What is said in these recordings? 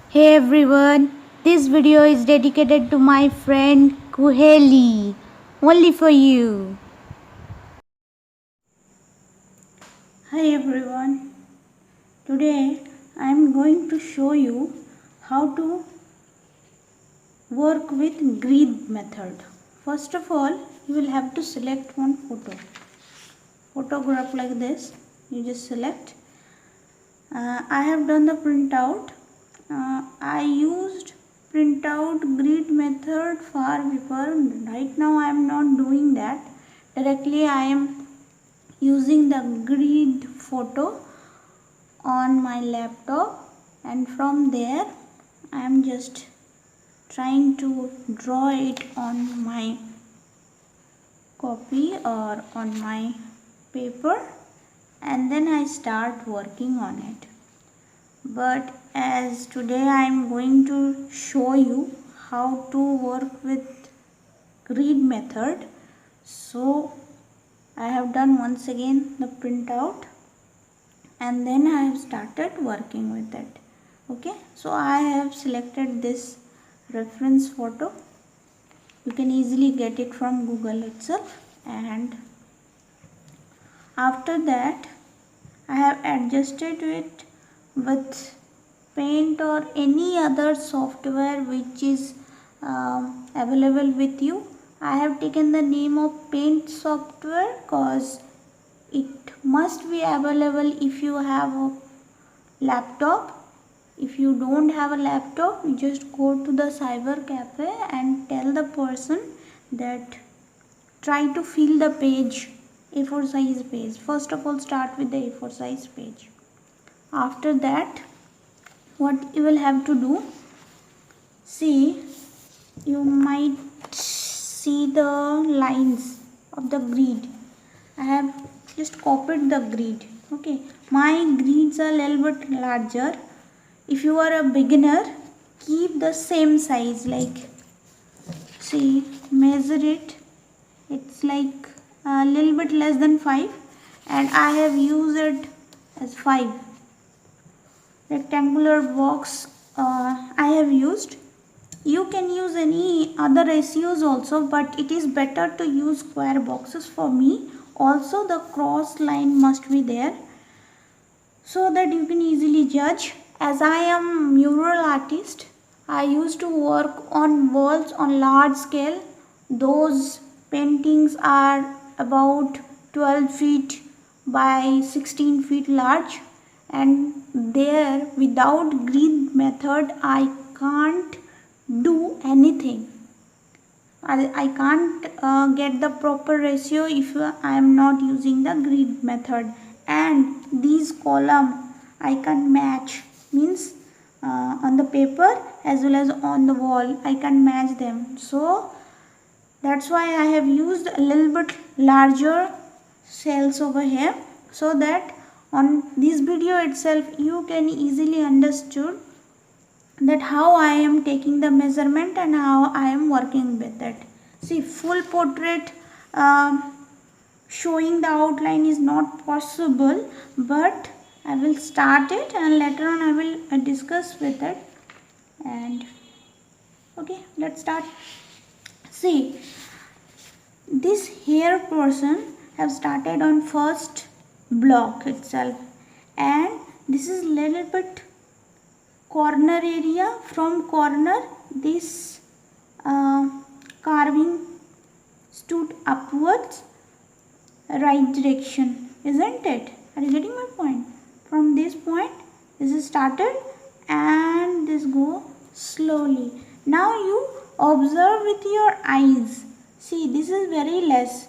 Hey everyone, this video is dedicated to my friend Kuheli, only for you. Hi everyone, today I am going to show you how to work with grid method. First of all, you will have to select one photograph like this. You just select. I have done the printout. I used printout grid method far before. Right now I am not doing that. Directly I am using the grid photo on my laptop, and from there I am just trying to draw it on my copy or on my paper, and then I start working on it. But as today I am going to show you how to work with grid method, so I have done once again the printout and then I have started working with it. Okay, so I have selected this reference photo. You can easily get it from Google itself, and after that I have adjusted it with Paint or any other software which is available with you. I have taken the name of Paint software because it must be available if you have a laptop. If you don't have a laptop, you just go to the cyber cafe and tell the person that try to fill the page, A4 size page. First of all, start with the A4 size page. After that, what you will have to do, see, you might see the lines of the grid. I have just copied the grid. Okay, my grids are a little bit larger. If you are a beginner, keep the same size, like, see, measure it. It's like a little bit less than 5, and I have used it as 5 rectangular box. I have used. You can use any other ratios also, but it is better to use square boxes for me. Also, the cross line must be there so that you can easily judge. As I am mural artist, I used to work on walls on large scale. Those paintings are about 12 feet by 16 feet large, and there without grid method I can't do anything. I can't get the proper ratio if I am not using the grid method. And these column I can match, means on the paper as well as on the wall I can match them. So that's why I have used a little bit larger cells over here, so that on this video itself you can easily understood that how I am taking the measurement and how I am working with it. See, full portrait showing the outline is not possible, but I will start it and later on I will discuss with it. And okay, let's start. See, this hair person have started on first block itself, and this is little bit corner area. From corner this carving stood upwards, right direction, isn't it? Are you getting my point? From this point this is started and this go slowly. Now you observe with your eyes. See, this is very less.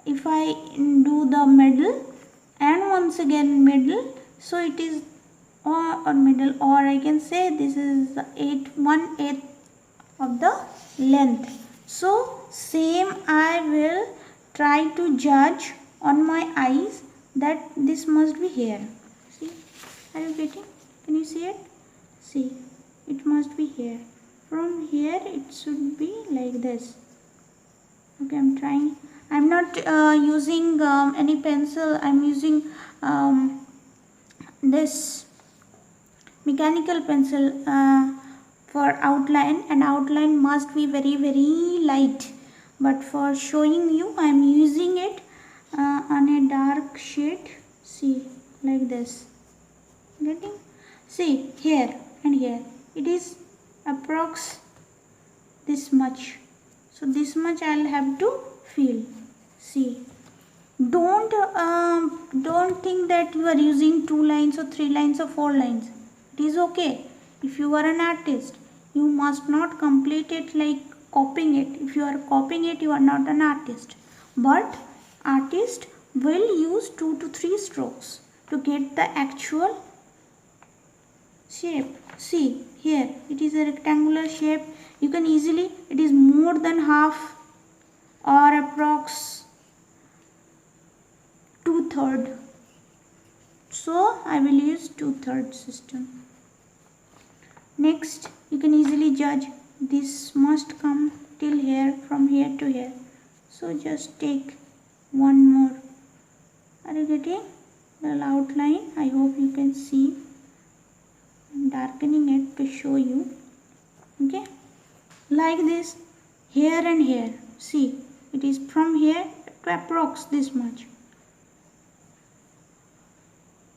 If I do the middle and once again middle, so it is or middle, or I can say this is 1/8 of the length. So same I will try to judge on my eyes that this must be here. See, are you getting? Can you see it? See, it must be here. From here it should be like this. Okay, I'm trying. I'm not using any pencil. I'm using this mechanical pencil. for outline, and outline must be very light, but for showing you I am using it on a dark shade. See, like this. Getting? See, here and here it is approx this much, so this much I'll have to fill. See, don't think that you are using 2 lines or 3 lines or 4 lines. It is okay. If you are an artist, you must not complete it like copying it. If you are copying it, you are not an artist. But artist will use 2 to 3 strokes to get the actual shape. See, here it is a rectangular shape. You can easily, it is more than half or approx 2/3. So I will use 2/3 system. Next, you can easily judge this must come till here, from here to here. So just take one more. Are you getting the outline? I hope you can see. I'm darkening it to show you. Okay, like this, here and here. See, it is from here to approx this much.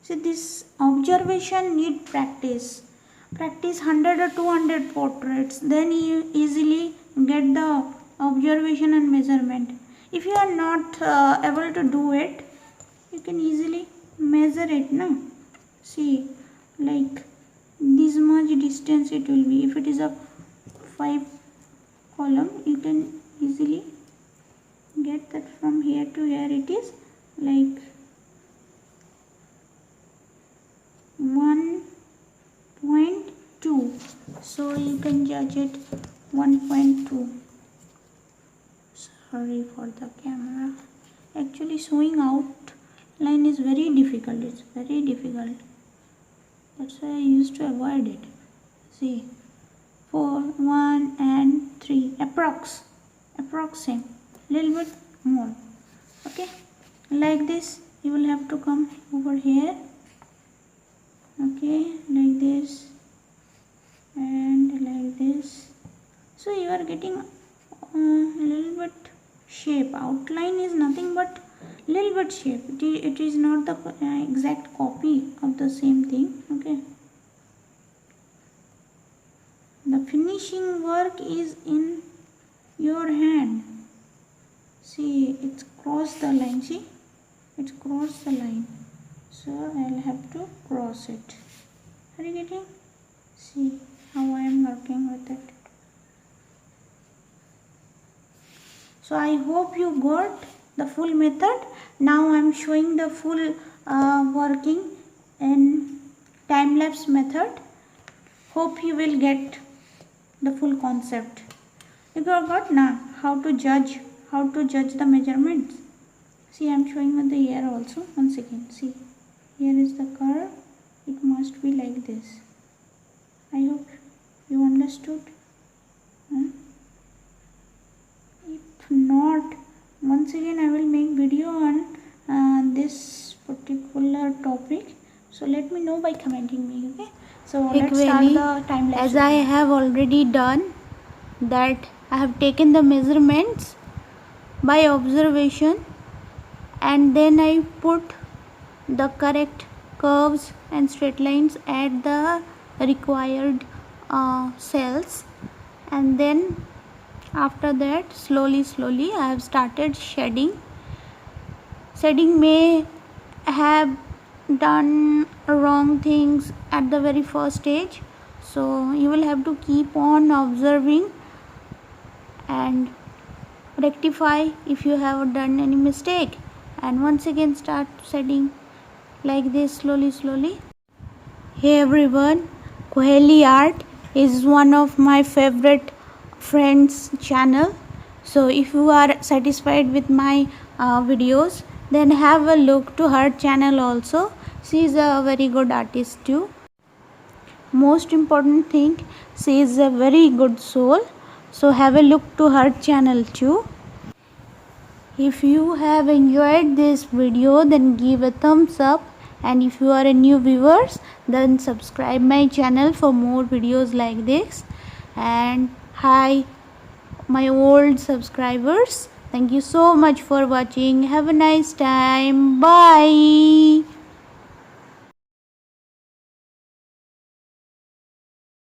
See, this observation need practice. Practice 100 or 200 portraits, then you easily get the observation and measurement. If you are not able to do it, you can easily measure it. No, see, like this much distance it will be. If it is a 5 column, you can easily get that from here to here it is like 1.2. So you can judge it 1.2. Sorry for the camera. Actually showing outline is very difficult. It's very difficult. That's why I used to avoid it. See, 4, 1 and 3. Approximate. Little bit more. Okay. Like this, you will have to come over here. Okay, like this and like this. So you are getting a little bit shape. Outline is nothing but little bit shape. It is not the exact copy of the same thing. Okay, the finishing work is in your hand. See, it's crossed the line. See, it's crossed the line. So I'll have to cross it. Are you getting? See how I am working with it. So I hope you got the full method. Now I am showing the full working in time-lapse method. Hope you will get the full concept. You got now how to judge the measurements. See, I am showing with the ear also. Once again, see. Here is the curve. It must be like this. I hope you understood. If not, once again I will make video on this particular topic. So let me know by commenting me. Okay. So let's start the time lapse. As I have already done that, I have taken the measurements by observation and then I put the correct curves and straight lines at the required cells, and then after that slowly I have started shading. Shading may have done wrong things at the very first stage, so you will have to keep on observing and rectify if you have done any mistake, and once again start shading like this slowly. Hey everyone, Kuheli Art is one of my favorite friends channel. So if you are satisfied with my videos, then have a look to her channel also. She is a very good artist too. Most important thing, she is a very good soul. So have a look to her channel too. If you have enjoyed this video, then give a thumbs up, and if you are a new viewers, then subscribe my channel for more videos like this. And hi, my old subscribers. Thank you so much for watching. Have a nice time. Bye.